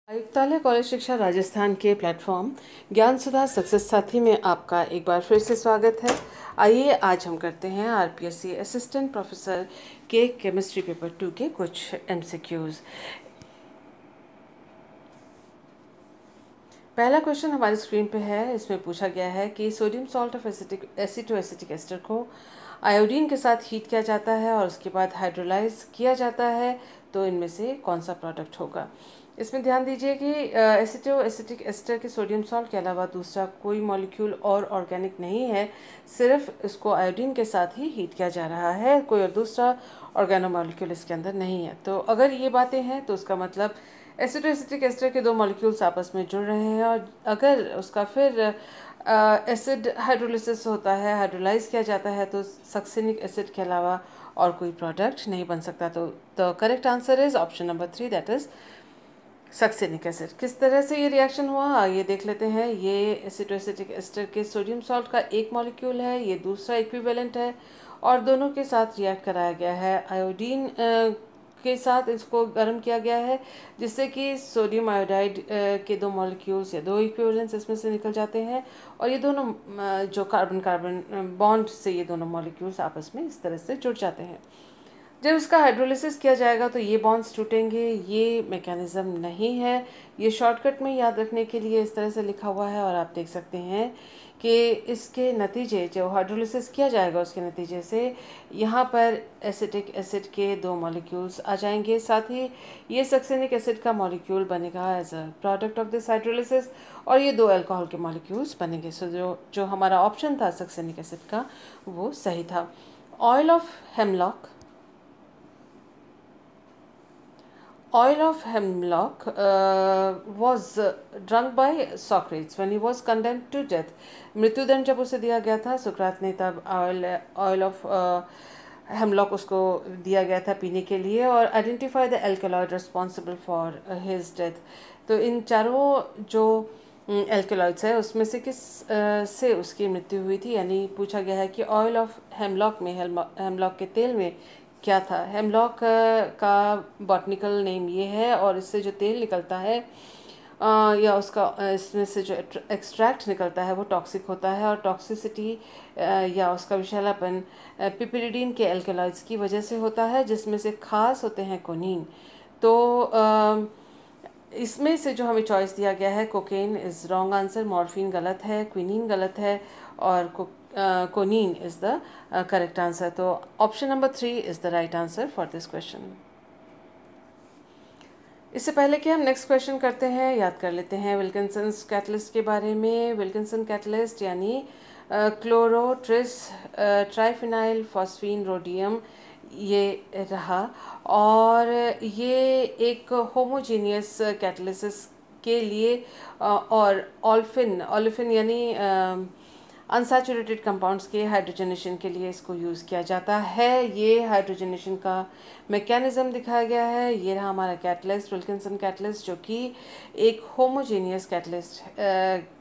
आयुक्तालय कॉलेज शिक्षा राजस्थान के प्लेटफॉर्म ज्ञान सुधा सक्सेस साथी में आपका एक बार फिर से स्वागत है। आइए आज हम करते हैं आरपीएससी असिस्टेंट प्रोफेसर के केमिस्ट्री पेपर 2 के कुछ एमसीक्यूज। पहला क्वेश्चन हमारी स्क्रीन पे है। इसमें पूछा गया है कि sodium salt of acetic ester को आयोडीन के साथ हीट किया जाता है और उसके बाद हाइड्रोलाइज किया जाता है, तो इनमें से कौन सा प्रोडक्ट होगा। इसमें ध्यान दीजिए कि एसिटिक एस्टर के सोडियम सॉल्ट के अलावा दूसरा कोई मॉलिक्यूल और ऑर्गेनिक नहीं है, सिर्फ इसको आयोडीन के साथ ही हीट किया जा रहा है, कोई और दूसरा ऑर्गेनो मॉलिक्यूल इसके अंदर नहीं है। तो अगर ये बातें हैं तो उसका मतलब एसिटिक एस्टर के दो मॉलिक्यूल्स आपस में जुड़ रहे हैं, और अगर उसका फिर एसिड हाइड्रोलिसिस होता है, हाइड्रोलाइज किया जाता है, तो सक्सिनिक एसिड के अलावा और कोई प्रोडक्ट नहीं बन सकता। तो the correct answer is option number 3, that is succinic acid. किस तरह से ये रिएक्शन हुआ ये देख लेते हैं। ये एसिटिक एस्टर के सोडियम सॉल्ट का एक मॉलिक्यूल है, ये दूसरा इक्विवेलेंट है, और दोनों के साथ रिएक्ट कराया गया है। आयोडीन के साथ इसको गर्म किया गया है, जिससे कि सोडियम आयोडाइड के दो मॉलिक्यूल्स या दो इक्विवेलेंट्स इसमें से निकल जाते हैं, और ये दोनों जो कार्बन कार्बन बॉन्ड से ये दोनों मॉलिक्यूल्स आपस में इस तरह से जुड़ जाते हैं। जब इसका हाइड्रोलिसिस किया जाएगा तो ये बॉन्ड्स टूटेंगे। ये मैकेनिज्म नहीं है, ये शॉर्टकट में याद रखने के लिए इस तरह से लिखा हुआ है, और आप देख सकते हैं कि इसके नतीजे, जो हाइड्रोलिसिस किया जाएगा उसके नतीजे से यहाँ पर एसिटिक एसिड के दो मॉलिक्यूल्स आ जाएंगे, साथ ही ये सक्सिनिक एसिड का मॉलिक्यूल बनेगा as a product of this hydrolysis, और ये दो अल्कोहल के मॉलिक्यूल्स बनेंगे। सो जो हमारा ऑप्शन था सक्सिनिक एसिड का, वो सही था। Oil of hemlock was drunk by Socrates when he was condemned to death. मृत्युदंड जब उसे दिया गया था, सुकरात ने तब ऑयल ऑफ हेमलॉक उसको दिया गया था पीने के लिए, और identify the alkaloid responsible for his death. तो इन चारों जो एल्कलॉइड्स है उसमें से किस से उसकी मृत्यु हुई थी, यानी पूछा गया है कि ऑयल ऑफ हेमलॉक में, हेमलॉक के तेल में क्या था। हेमलॉक का बॉटनिकल नेम ये है, और इससे जो तेल निकलता है या उसका इसमें से जो एक्सट्रैक्ट निकलता है वो टॉक्सिक होता है, और टॉक्सिसिटी या उसका विषैलापन पिपरिडीन के एल्कलॉइड्स की वजह से होता है, जिसमें से खास होते हैं कोनीन। तो इसमें से जो हमें चॉइस दिया गया है, cocaine is wrong answer, morphine गलत है, क्विनीन गलत है, और कोनीन इज़ द करेक्ट आंसर। तो option number 3 is the right answer for this question. इससे पहले कि हम नेक्स्ट क्वेश्चन करते हैं, याद कर लेते हैं विल्किंसन्स कैटलिस्ट के बारे में। विल्किंसन कैटलिस्ट यानी क्लोरोट्रिस ट्राइफिनाइल फॉस्फीन रोडियम ये रहा, और ये एक होमोजीनियस कैटलिसिस के लिए और ऑल्फिन यानी अनसैचुरेटेड कंपाउंड्स के हाइड्रोजनेशन के लिए इसको यूज़ किया जाता है। ये हाइड्रोजनेशन का मैकेनिज्म दिखाया गया है। ये रहा हमारा कैटलिस्ट, विल्किंसन कैटलिस्ट, जो कि एक होमोजेनियस कैटलिस्ट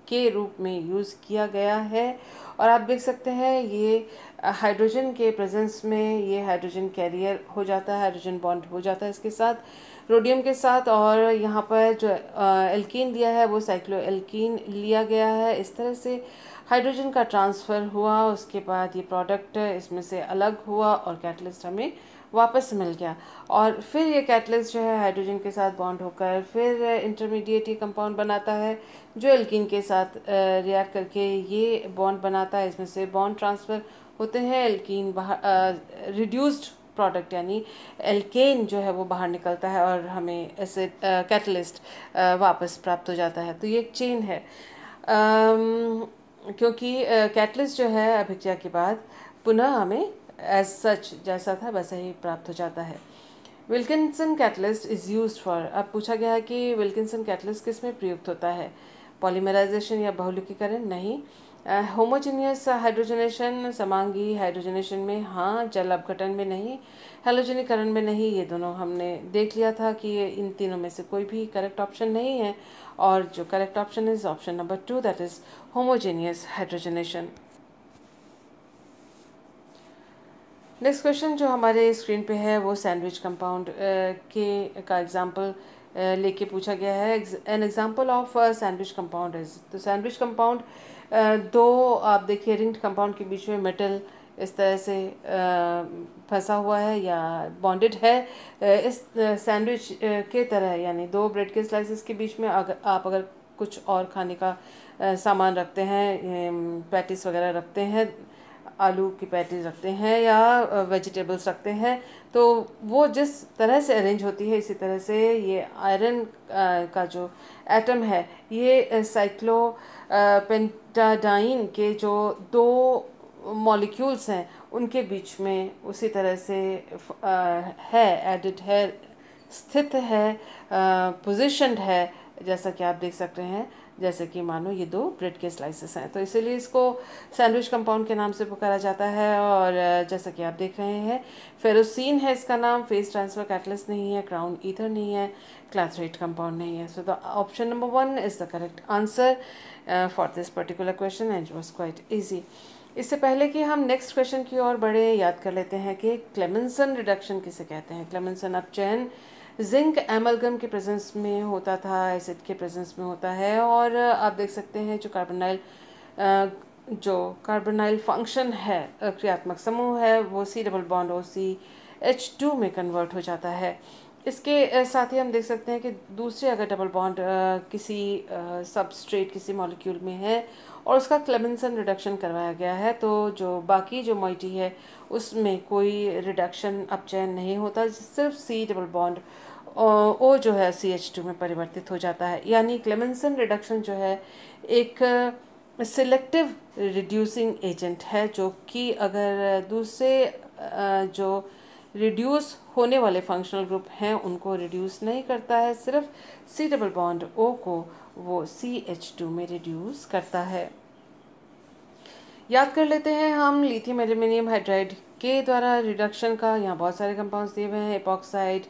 के रूप में यूज़ किया गया है। और आप देख सकते हैं ये हाइड्रोजन के प्रेजेंस में ये हाइड्रोजन कैरियर हो जाता है, हाइड्रोजन बॉन्ड हो जाता है इसके साथ, रोडियम के साथ, और यहाँ पर जो एल्कीन दिया है वो साइक्लो एल्कीन लिया गया है। इस तरह से हाइड्रोजन का ट्रांसफ़र हुआ, उसके बाद ये प्रोडक्ट इसमें से अलग हुआ और कैटलिस्ट हमें वापस मिल गया, और फिर ये कैटलिस्ट जो है हाइड्रोजन के साथ बॉन्ड होकर फिर इंटरमीडिएट ये कंपाउंड बनाता है, जो एल्कीन के साथ रिएक्ट करके ये बॉन्ड बनाता है। इसमें से बॉन्ड ट्रांसफ़र होते हैं, एल्कीन बाहर रिड्यूस्ड प्रोडक्ट यानी एल्केन जो है वो बाहर निकलता है, और हमें ऐसे कैटलिस्ट वापस प्राप्त हो जाता है। तो ये एक चेन है, क्योंकि कैटलिस्ट जो है अभिक्रिया के बाद पुनः हमें एज सच जैसा था वैसा ही प्राप्त हो जाता है। Wilkinson catalyst is used for, अब पूछा गया है कि विल्किंसन कैटलिस्ट किस में प्रयुक्त होता है, पॉलीमराइजेशन या बहुलकीकरण, नहीं। होमोजीनियस हाइड्रोजनेशन, समांगी हाइड्रोजनेशन में हाँ, जल अपघटन में नहीं, हेलोजनीकरण में नहीं। ये दोनों हमने देख लिया था कि ये इन तीनों में से कोई भी करेक्ट ऑप्शन नहीं है, और जो correct option is option number 2, that is homogeneous hydrogenation. Next question जो हमारे स्क्रीन पे है वो सैंडविच कंपाउंड का एग्जांपल लेके पूछा गया है। An example of sandwich compound is, तो सैंडविच कंपाउंड दो आप देखिए रिंग्ड कंपाउंड के बीच में मेटल इस तरह से फंसा हुआ है या बॉन्डेड है। इस सैंडविच के तरह, यानी दो ब्रेड के स्लाइसेस के बीच में अगर कुछ और खाने का सामान रखते हैं, पैटीज वगैरह रखते हैं, आलू की पैटीज रखते हैं या वेजिटेबल्स रखते हैं, तो वो जिस तरह से अरेंज होती है इसी तरह से ये आयरन का जो एटम है ये साइक्लो पेंटाडाइन के जो दो मॉलिक्यूल्स हैं उनके बीच में उसी तरह से है, एडिड है, स्थित है, पोजीशंड है, जैसा कि आप देख सकते हैं, जैसे कि मानो ये दो ब्रेड के स्लाइसेस हैं। तो इसीलिए इसको सैंडविच कंपाउंड के नाम से पुकारा जाता है। और जैसा कि आप देख रहे हैं फेरोसीन है इसका नाम, फेस ट्रांसफर कैटलिस्ट नहीं है, क्राउन ईथर नहीं है, क्लैथरेट कंपाउंड नहीं है। So the option number 1 is the correct answer for this particular question and it was quite easy. इससे पहले कि हम नेक्स्ट क्वेश्चन की ओर बढ़े, याद कर लेते हैं कि क्लेमेंसन रिडक्शन किसे कहते हैं। क्लेमेंसन अपचयन जिंक एमलगम के प्रेजेंस में होता था, एसिड के प्रेजेंस में होता है। और आप देख सकते हैं जो कार्बोनाइल फंक्शन है, क्रियात्मक समूह है, वो C डबल बॉन्ड OCH2 में कन्वर्ट हो जाता है। इसके साथ ही हम देख सकते हैं कि दूसरे अगर डबल बॉन्ड किसी सबस्ट्रेट किसी मॉलिक्यूल में है और उसका क्लेमेंसन रिडक्शन करवाया गया है, तो जो बाकी जो मॉइटी है उसमें कोई रिडक्शन अपचयन नहीं होता, सिर्फ C डबल बॉन्ड O जो है CH2 में परिवर्तित हो जाता है। यानी क्लेमेंसन रिडक्शन जो है एक सिलेक्टिव रिड्यूसिंग एजेंट है, जो कि अगर दूसरे जो रिड्यूस होने वाले फंक्शनल ग्रुप हैं उनको रिड्यूस नहीं करता है, सिर्फ C डबल बॉन्ड O को वो CH2 में रिड्यूस करता है। याद कर लेते हैं हम लिथियम एल्यूमिनियम हाइड्राइड के द्वारा रिडक्शन का। यहाँ बहुत सारे कंपाउंड्स दिए हुए हैं। एपॉक्साइड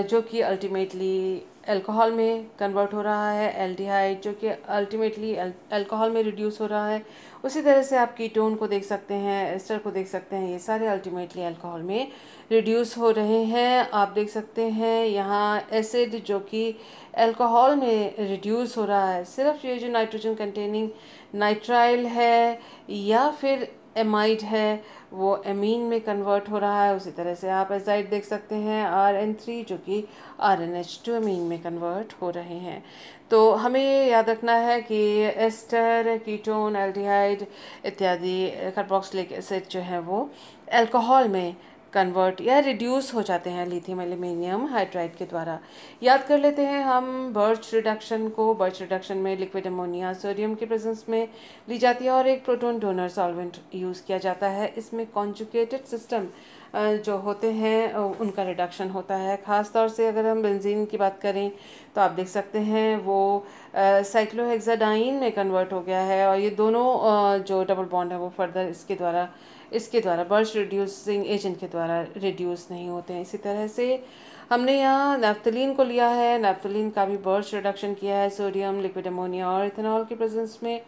जो कि अल्टीमेटली अल्कोहल में कन्वर्ट हो रहा है, एल्डिहाइड जो कि अल्टीमेटली अल्कोहल में रिड्यूस हो रहा है। उसी तरह से आप कीटोन को देख सकते हैं, एस्टर को देख सकते हैं, ये सारे अल्टीमेटली अल्कोहल में रिड्यूस हो रहे हैं। आप देख सकते हैं यहाँ एसिड जो कि अल्कोहल में रिड्यूस हो रहा है, सिर्फ ये जो नाइट्रोजन कंटेनिंग नाइट्राइल है या फिर एमाइड है वो एमीन में कन्वर्ट हो रहा है। उसी तरह से आप एजाइड देख सकते हैं RN3 जो कि RNH2 एमीन में कन्वर्ट हो रहे हैं। तो हमें ये याद रखना है कि एस्टर, कीटोन, एल्डिहाइड इत्यादि कार्बोक्सिलिक एसिड जो है वो अल्कोहल में कन्वर्ट या रिड्यूस हो जाते हैं लिथियम एल्यूमिनियम हाइड्राइड के द्वारा। याद कर लेते हैं हम बर्च रिडक्शन को। बर्च रिडक्शन में लिक्विड अमोनिया सोडियम के प्रेजेंस में ली जाती है और एक प्रोटॉन डोनर सॉल्वेंट यूज़ किया जाता है। इसमें कॉन्जुगेटेड सिस्टम जो होते हैं उनका रिडक्शन होता है। ख़ास तौर से अगर हम बेंजीन की बात करें तो आप देख सकते हैं वो साइक्लोहेक्साडाइन में कन्वर्ट हो गया है और ये दोनों जो डबल बॉन्ड है वो फर्दर इसके द्वारा बर्च रिड्यूसिंग एजेंट के द्वारा रिड्यूस नहीं होते हैं। इसी तरह से हमने यहाँ नैफ्थलीन को लिया है। नैफ्थलीन का भी बर्च रिडक्शन किया है सोडियम, लिक्विड अमोनिया और इथेनॉल के प्रेजेंस में।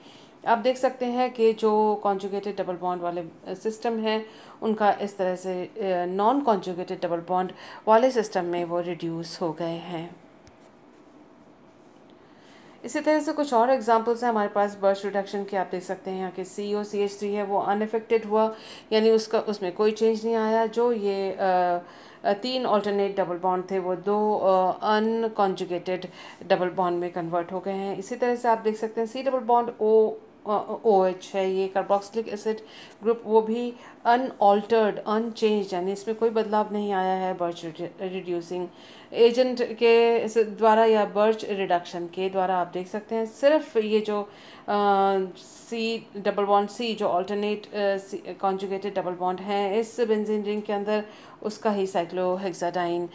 आप देख सकते हैं कि जो कॉन्जुगेटेड डबल बॉन्ड वाले सिस्टम हैं उनका इस तरह से नॉन कॉन्जुगेटेड डबल बॉन्ड वाले सिस्टम में वो रिड्यूस हो गए हैं। इसी तरह से कुछ और एग्जांपल्स हैं हमारे पास बर्च रिडक्शन के। आप देख सकते हैं यहाँ के COCH3 है वो अनएफेक्टेड हुआ, यानी उसमें कोई चेंज नहीं आया। जो ये 3 ऑल्टरनेट डबल बॉन्ड थे वो 2 अनकॉन्जुगेटेड डबल बॉन्ड में कन्वर्ट हो गए हैं। इसी तरह से आप देख सकते हैं C डबल बॉन्ड OH है, ये कार्बोक्सिलिक एसिड ग्रुप, वो भी अनऑल्टर्ड, अनचेंज, यानी इसमें कोई बदलाव नहीं आया है बर्च रिड्यूसिंग एजेंट के द्वारा या बर्च रिडक्शन के द्वारा। आप देख सकते हैं सिर्फ ये जो C डबल बॉन्ड C जो ऑल्टरनेट कॉन्जुगेटेड डबल बॉन्ड हैं इस बेंजीन रिंग के अंदर, उसका ही साइक्लोहेक्साडाइन,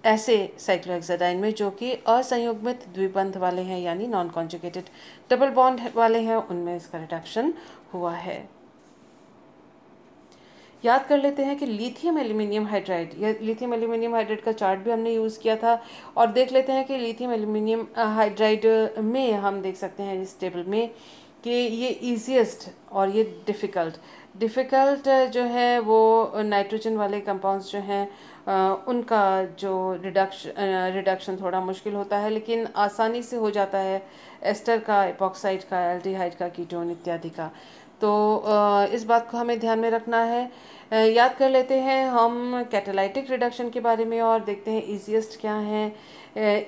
ऐसे साइक्लोहेक्साडाइन में जो कि असंयुग्मित द्विबंध वाले हैं यानी नॉन कॉन्जुगेटेड डबल बॉन्ड वाले हैं, उनमें इसका रिडक्शन हुआ है। याद कर लेते हैं कि लिथियम एल्यूमिनियम हाइड्राइड, या लिथियम एल्यूमिनियम हाइड्राइड का चार्ट भी हमने यूज़ किया था और देख लेते हैं कि लिथियम एल्यूमिनियम हाइड्राइड में हम देख सकते हैं इस टेबल में कि ये ईजीएस्ट और ये डिफ़िकल्ट डिफ़िकल्ट जो है वो नाइट्रोजन वाले कंपाउंड्स जो हैं उनका जो रिडक्शन थोड़ा मुश्किल होता है, लेकिन आसानी से हो जाता है एस्टर का, एपॉक्साइड का, एल्डिहाइड का, कीटोन इत्यादि का। तो इस बात को हमें ध्यान में रखना है। याद कर लेते हैं हम कैटालाइटिक रिडक्शन के बारे में और देखते हैं ईजीएस्ट क्या है।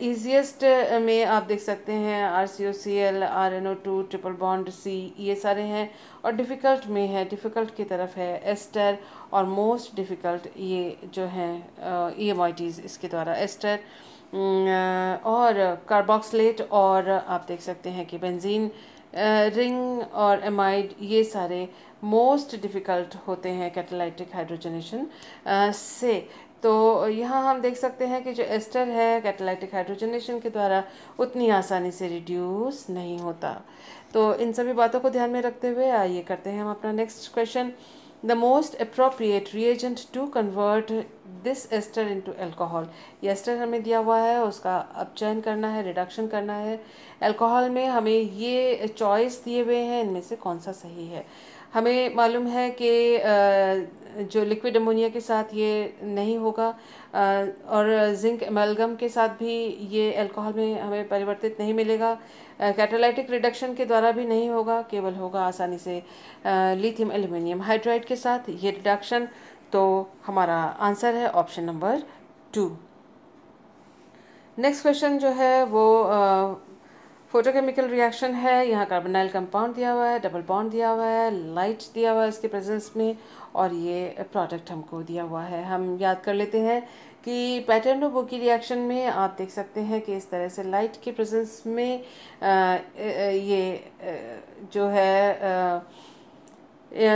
ईजीएस्ट में आप देख सकते हैं RCOCl, RNO2, triple bond C, ये सारे हैं। और डिफ़िकल्ट में है, डिफ़िकल्ट की तरफ है एस्टर, और मोस्ट डिफ़िकल्ट ये जो हैं EMITs इसके द्वारा एस्टर और कार्बोक्सिलेट, और आप देख सकते हैं कि बेंजीन रिंग और एमाइड, ये सारे मोस्ट डिफ़िकल्ट होते हैं कैटालाइटिक हाइड्रोजनेशन से। तो यहाँ हम देख सकते हैं कि जो एस्टर है कैटालाइटिक हाइड्रोजनेशन के द्वारा उतनी आसानी से रिड्यूस नहीं होता। तो इन सभी बातों को ध्यान में रखते हुए आइए करते हैं हम अपना next question. The most appropriate reagent to convert this ester into alcohol. ये एस्टर हमें दिया हुआ है, उसका अपचयन करना है, रिडक्शन करना है अल्कोहल में। हमें ये चॉइस दिए हुए हैं, इनमें से कौन सा सही है। हमें मालूम है कि जो लिक्विड अमोनिया के साथ ये नहीं होगा, और जिंक एमलगम के साथ भी ये अल्कोहल में हमें परिवर्तित नहीं मिलेगा। कैटालाइटिक रिडक्शन के द्वारा भी नहीं होगा, केवल होगा आसानी से लिथियम एल्यूमिनियम हाइड्राइड के साथ ये रिडक्शन। तो हमारा आंसर है ऑप्शन नंबर 2। नेक्स्ट क्वेश्चन जो है वो फोटोकेमिकल रिएक्शन है। यहाँ कार्बोनाइल कंपाउंड दिया हुआ है, डबल बॉन्ड दिया हुआ है, लाइट दिया हुआ है इसके प्रेजेंस में, और ये प्रोडक्ट हमको दिया हुआ है। हम याद कर लेते हैं कि पैटर्नो-बुकी रिएक्शन में आप देख सकते हैं कि इस तरह से लाइट के प्रेजेंस में ये जो है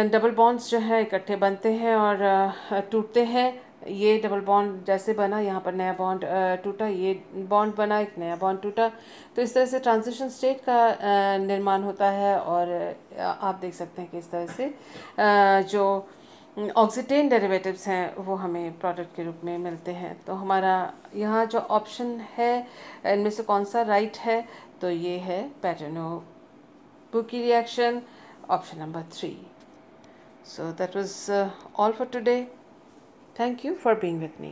डबल बॉन्ड्स जो है इकट्ठे बनते हैं और टूटते हैं। ये डबल बॉन्ड जैसे बना, यहाँ पर नया बॉन्ड टूटा, ये बॉन्ड बना, एक नया बॉन्ड टूटा। तो इस तरह से ट्रांजिशन स्टेट का निर्माण होता है। और आप देख सकते हैं कि इस तरह से जो ऑक्सीडेन डेरिवेटिव्स हैं वो हमें प्रोडक्ट के रूप में मिलते हैं। तो हमारा यहाँ जो ऑप्शन है इनमें से कौन सा राइट है, तो ये है पैटर्नो-बुकी reaction, option number 3. So that was all for today. Thank you for being with me.